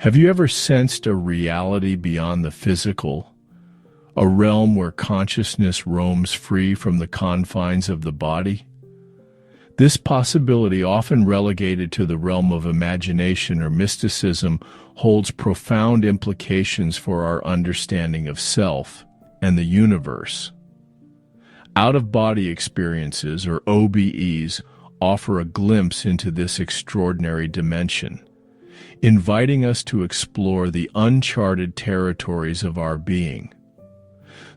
Have you ever sensed a reality beyond the physical, a realm where consciousness roams free from the confines of the body? This possibility, often relegated to the realm of imagination or mysticism, holds profound implications for our understanding of self and the universe. Out-of-body experiences, or OBEs, offer a glimpse into this extraordinary dimension, inviting us to explore the uncharted territories of our being.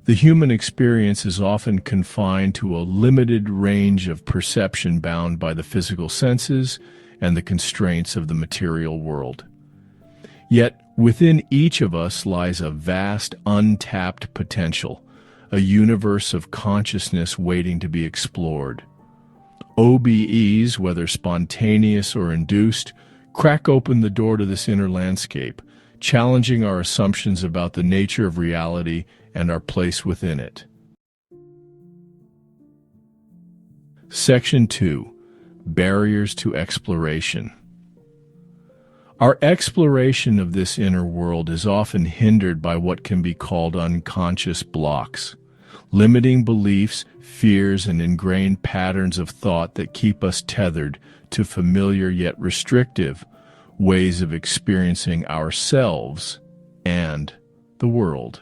The human experience is often confined to a limited range of perception bound by the physical senses and the constraints of the material world. Yet, within each of us lies a vast, untapped potential, a universe of consciousness waiting to be explored. OBEs, whether spontaneous or induced, crack open the door to this inner landscape, challenging our assumptions about the nature of reality and our place within it. Section 2. Barriers to Exploration. Our exploration of this inner world is often hindered by what can be called unconscious blocks, limiting beliefs, fears, and ingrained patterns of thought that keep us tethered to familiar yet restrictive ways of experiencing ourselves and the world.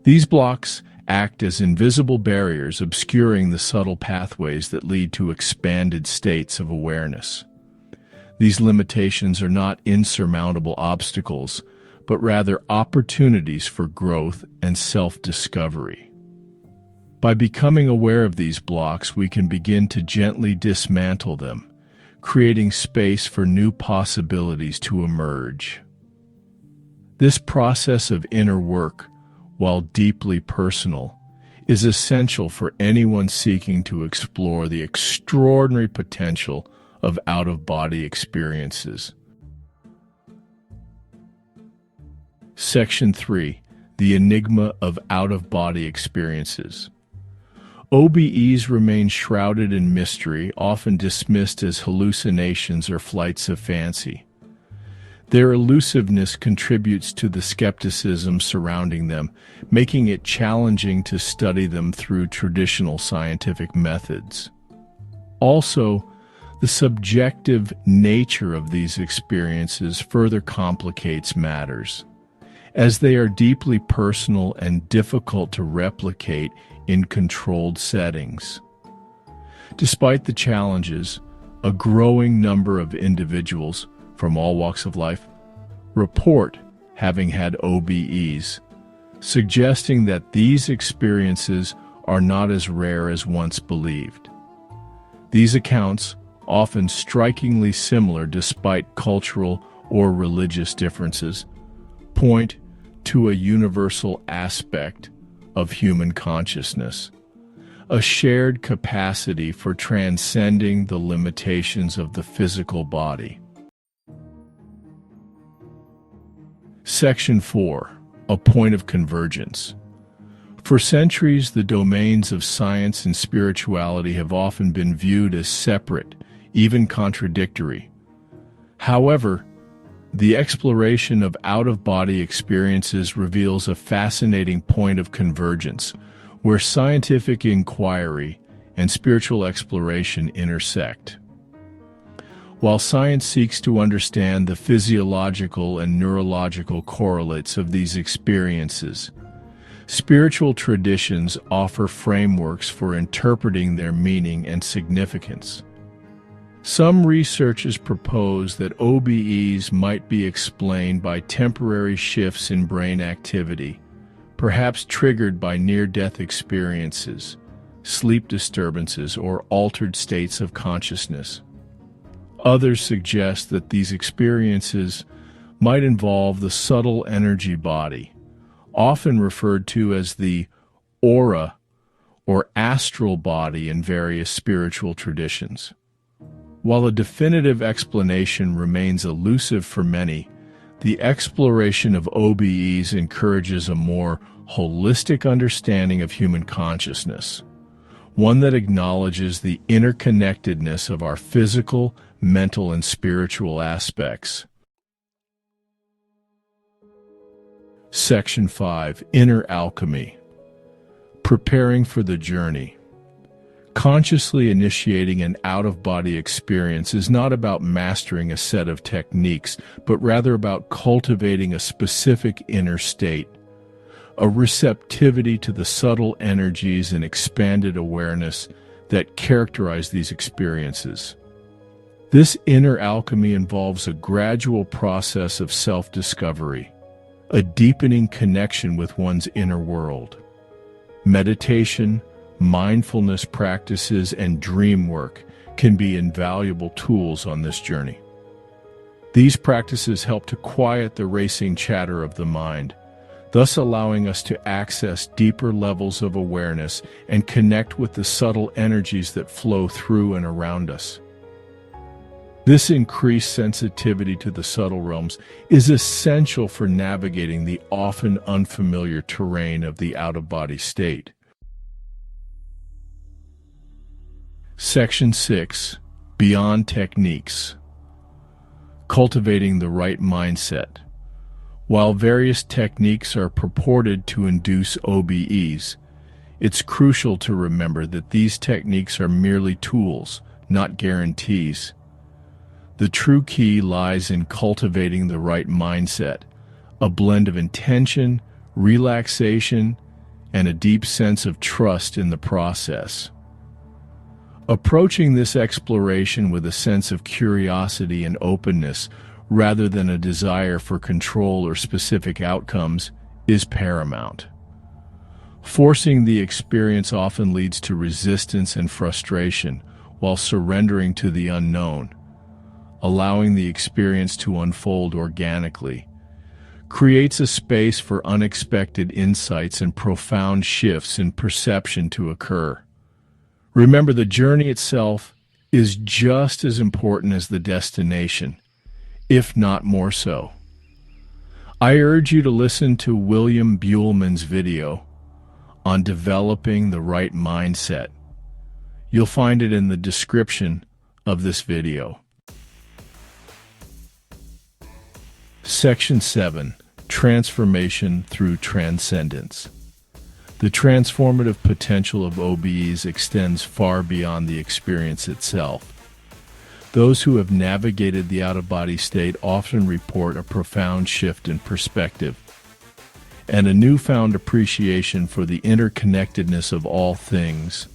These blocks act as invisible barriers, obscuring the subtle pathways that lead to expanded states of awareness. These limitations are not insurmountable obstacles, but rather opportunities for growth and self-discovery. By becoming aware of these blocks, we can begin to gently dismantle them, creating space for new possibilities to emerge. This process of inner work, while deeply personal, is essential for anyone seeking to explore the extraordinary potential of out-of-body experiences. Section 3. The enigma of out-of-body experiences. OBEs remain shrouded in mystery, often dismissed as hallucinations or flights of fancy. Their elusiveness contributes to the skepticism surrounding them, making it challenging to study them through traditional scientific methods. Also, the subjective nature of these experiences further complicates matters, as they are deeply personal and difficult to replicate in controlled settings. Despite the challenges, a growing number of individuals from all walks of life report having had OBEs, suggesting that these experiences are not as rare as once believed. These accounts, often strikingly similar despite cultural or religious differences, point to a universal aspect of human consciousness, a shared capacity for transcending the limitations of the physical body. Section 4. A point of convergence. For centuries, the domains of science and spirituality have often been viewed as separate, even contradictory. However, the exploration of out-of-body experiences reveals a fascinating point of convergence, where scientific inquiry and spiritual exploration intersect. While science seeks to understand the physiological and neurological correlates of these experiences, spiritual traditions offer frameworks for interpreting their meaning and significance. Some researchers propose that OBEs might be explained by temporary shifts in brain activity, perhaps triggered by near-death experiences, sleep disturbances, or altered states of consciousness. Others suggest that these experiences might involve the subtle energy body, often referred to as the aura or astral body in various spiritual traditions. While a definitive explanation remains elusive for many, the exploration of OBEs encourages a more holistic understanding of human consciousness, one that acknowledges the interconnectedness of our physical, mental, and spiritual aspects. Section 5. Inner Alchemy. Preparing for the journey. Consciously initiating an out-of-body experience is not about mastering a set of techniques, but rather about cultivating a specific inner state, a receptivity to the subtle energies and expanded awareness that characterize these experiences. This inner alchemy involves a gradual process of self-discovery, a deepening connection with one's inner world. Meditation, mindfulness practices, and dream work can be invaluable tools on this journey. These practices help to quiet the racing chatter of the mind, thus allowing us to access deeper levels of awareness and connect with the subtle energies that flow through and around us. This increased sensitivity to the subtle realms is essential for navigating the often unfamiliar terrain of the out-of-body state. Section 6. Beyond Techniques. Cultivating the right mindset. While various techniques are purported to induce OBEs, it's crucial to remember that these techniques are merely tools, not guarantees. The true key lies in cultivating the right mindset, a blend of intention, relaxation, and a deep sense of trust in the process. Approaching this exploration with a sense of curiosity and openness rather than a desire for control or specific outcomes is paramount. Forcing the experience often leads to resistance and frustration, while surrendering to the unknown, allowing the experience to unfold organically, creates a space for unexpected insights and profound shifts in perception to occur. Remember, the journey itself is just as important as the destination, if not more so. I urge you to listen to William Buhlman's video on developing the right mindset. You'll find it in the description of this video. Section 7. Transformation through Transcendence. The transformative potential of OBEs extends far beyond the experience itself. Those who have navigated the out-of-body state often report a profound shift in perspective and a newfound appreciation for the interconnectedness of all things,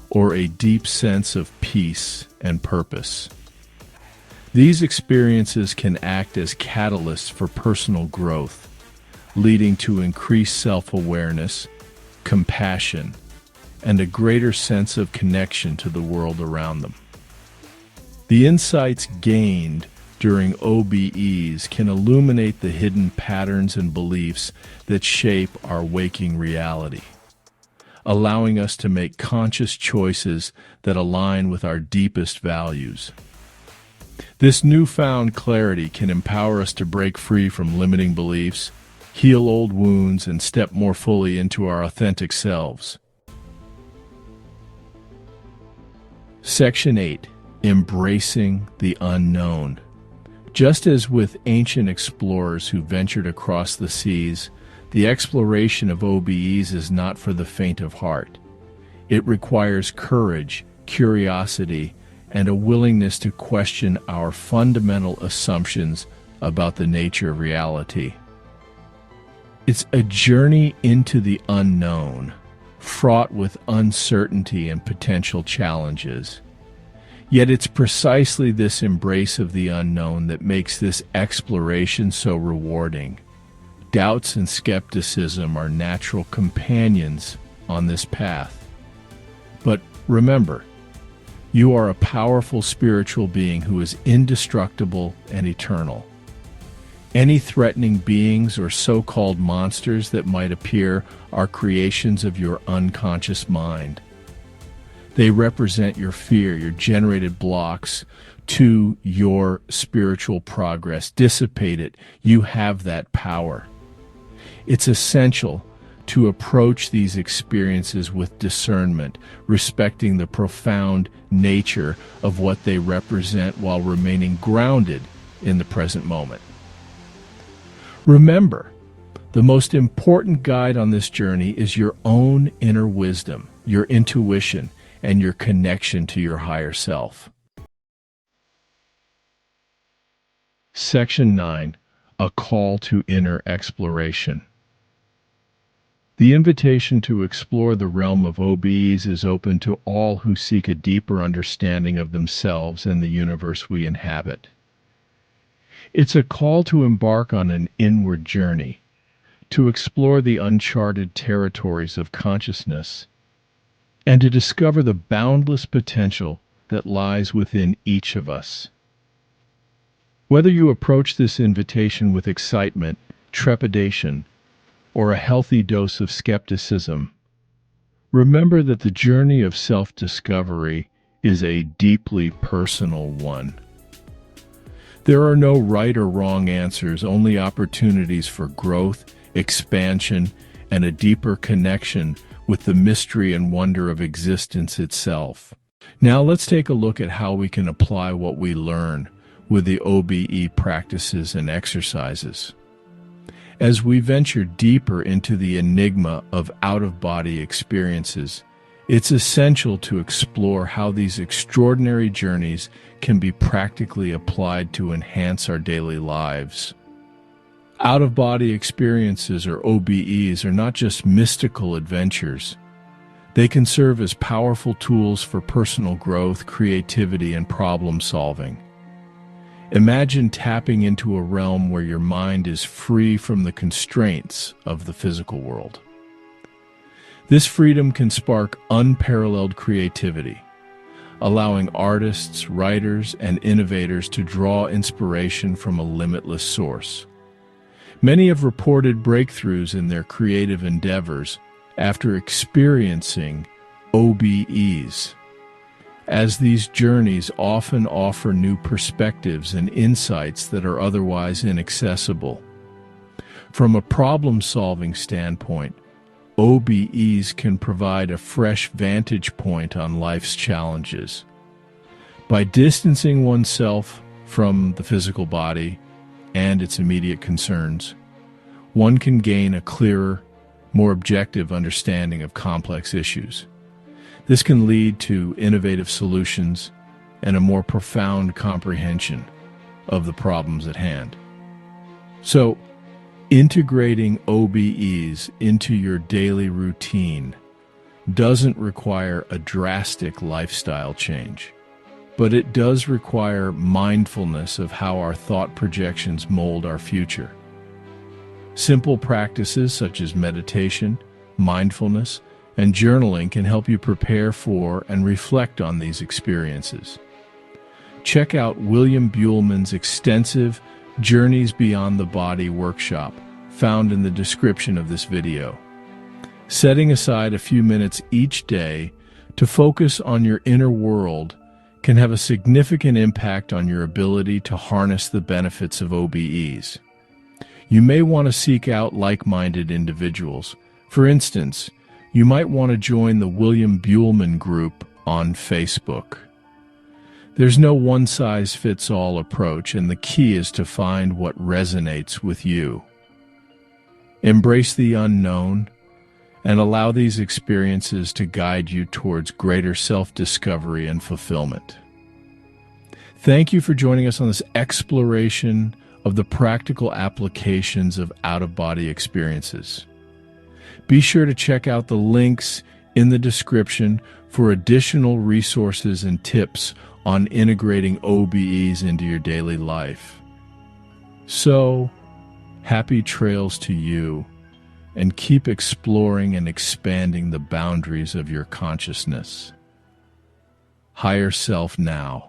or a deep sense of peace and purpose. These experiences can act as catalysts for personal growth, leading to increased self-awareness, compassion, and a greater sense of connection to the world around them. The insights gained during OBEs can illuminate the hidden patterns and beliefs that shape our waking reality, allowing us to make conscious choices that align with our deepest values. This newfound clarity can empower us to break free from limiting beliefs, heal old wounds, and step more fully into our authentic selves. Section 8. Embracing the unknown. Just as with ancient explorers who ventured across the seas, the exploration of OBEs is not for the faint of heart. It requires courage, curiosity, and a willingness to question our fundamental assumptions about the nature of reality. It's a journey into the unknown, fraught with uncertainty and potential challenges. Yet it's precisely this embrace of the unknown that makes this exploration so rewarding. Doubts and skepticism are natural companions on this path. But remember, you are a powerful spiritual being who is indestructible and eternal. Any threatening beings or so-called monsters that might appear are creations of your unconscious mind. They represent your fear, your generated blocks to your spiritual progress. Dissipate it. You have that power. It's essential to approach these experiences with discernment, respecting the profound nature of what they represent while remaining grounded in the present moment. Remember, The most important guide on this journey is your own inner wisdom, your intuition, and your connection to your higher self. Section 9. A call to inner exploration. The invitation to explore the realm of OBEs is open to all who seek a deeper understanding of themselves and the universe we inhabit. It's a call to embark on an inward journey, to explore the uncharted territories of consciousness, and to discover the boundless potential that lies within each of us. Whether you approach this invitation with excitement, trepidation, or a healthy dose of skepticism, remember that the journey of self-discovery is a deeply personal one. There are no right or wrong answers, only opportunities for growth, expansion, and a deeper connection with the mystery and wonder of existence itself. Now let's take a look at how we can apply what we learn with the OBE practices and exercises. As we venture deeper into the enigma of out-of-body experiences, it's essential to explore how these extraordinary journeys can be practically applied to enhance our daily lives. Out-of-body experiences, or OBEs, are not just mystical adventures. They can serve as powerful tools for personal growth, creativity, and problem-solving. Imagine tapping into a realm where your mind is free from the constraints of the physical world. This freedom can spark unparalleled creativity, allowing artists, writers, and innovators to draw inspiration from a limitless source. Many have reported breakthroughs in their creative endeavors after experiencing OBEs, as these journeys often offer new perspectives and insights that are otherwise inaccessible. From a problem-solving standpoint, OBEs can provide a fresh vantage point on life's challenges. By distancing oneself from the physical body and its immediate concerns, one can gain a clearer, more objective understanding of complex issues. This can lead to innovative solutions and a more profound comprehension of the problems at hand. So, integrating OBEs into your daily routine doesn't require a drastic lifestyle change, but it does require mindfulness of how our thought projections mold our future. Simple practices such as meditation, mindfulness, and journaling can help you prepare for and reflect on these experiences. Check out William Buhlman's extensive Journeys Beyond the Body workshop, found in the description of this video. Setting aside a few minutes each day to focus on your inner world can have a significant impact on your ability to harness the benefits of OBEs. You may want to seek out like-minded individuals. For instance, you might want to join the William Buhlman group on Facebook. There's no one-size-fits-all approach, and the key is to find what resonates with you. Embrace the unknown and allow these experiences to guide you towards greater self-discovery and fulfillment. Thank you for joining us on this exploration of the practical applications of out-of-body experiences. Be sure to check out the links in the description for additional resources and tips on integrating OBEs into your daily life. So, happy trails to you, and keep exploring and expanding the boundaries of your consciousness. Higher self now.